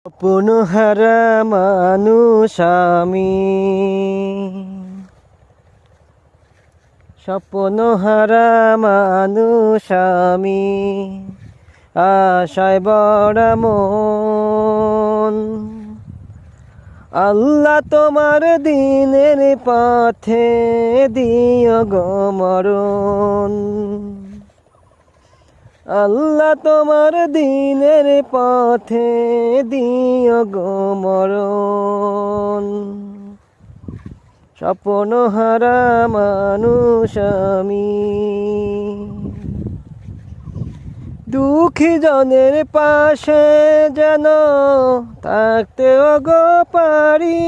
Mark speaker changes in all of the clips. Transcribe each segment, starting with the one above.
Speaker 1: স্বপ্নহারা মানুষ আমি, স্বপ্নহারা মানুষ আমি, আশায় বড় মন। আল্লাহ তোমার দিনের পথে দিও গো মরণ। আল্লাহ তোমার দিনের পথে দিও গো মরণ। স্বপ্নহারা মানুষ আমি, দুঃখী জনের পাশে যেন থাকতেও গো পারি।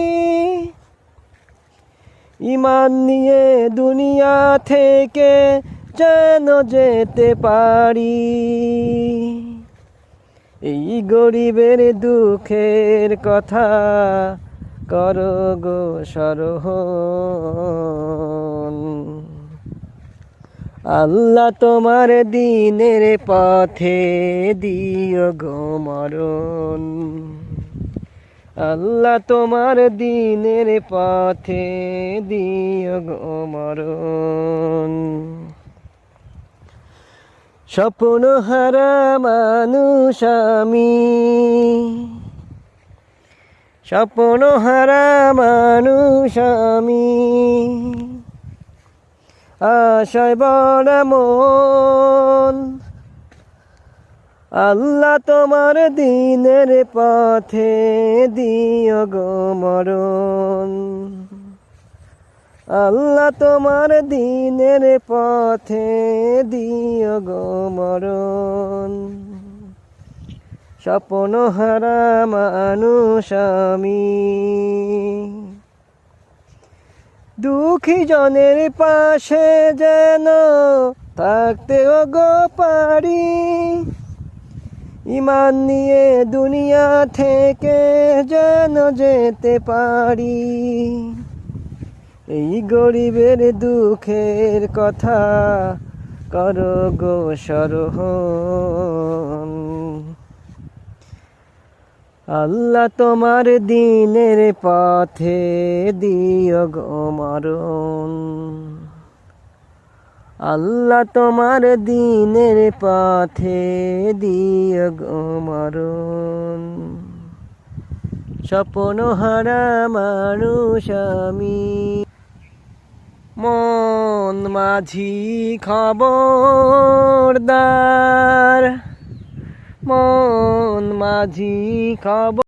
Speaker 1: ঈমান নিয়ে দুনিয়া থেকে যেন যেতে পারি। এই গরিবের দুঃখের কথা করো গো স্মরণ। আল্লাহ তোমার দিনের পথে দিও গো মরণ। আল্লাহ তোমার দিনের পথে দিও গো মরণ। স্বপ্নহারা মানুষ আমি, স্বপ্নহারা মানুষ আমি, আশায় বড় মন। আল্লাহ তোমার দিনের পথে দিও গো মরণ। আল্লাহ তোমার দিনের পথে দিও গো মরণ। স্বপ্নহারা মানুষ আমি, দুঃখী জনের পাশে যেন থাকতেও গো পারি। ঈমান নিয়ে দুনিয়া থেকে যেন যেতে পারি। এই গরিবের দুঃখের কথা করো গো স্মরণ। আল্লাহ তোমার দিনের পথে দিও গো মরণ। আল্লাহ তোমার দিনের পথে দিও গো মরণ। স্বপ্নহারা মানুষ আমি, মন মাঝি খবরদার, মন মাঝি খবর।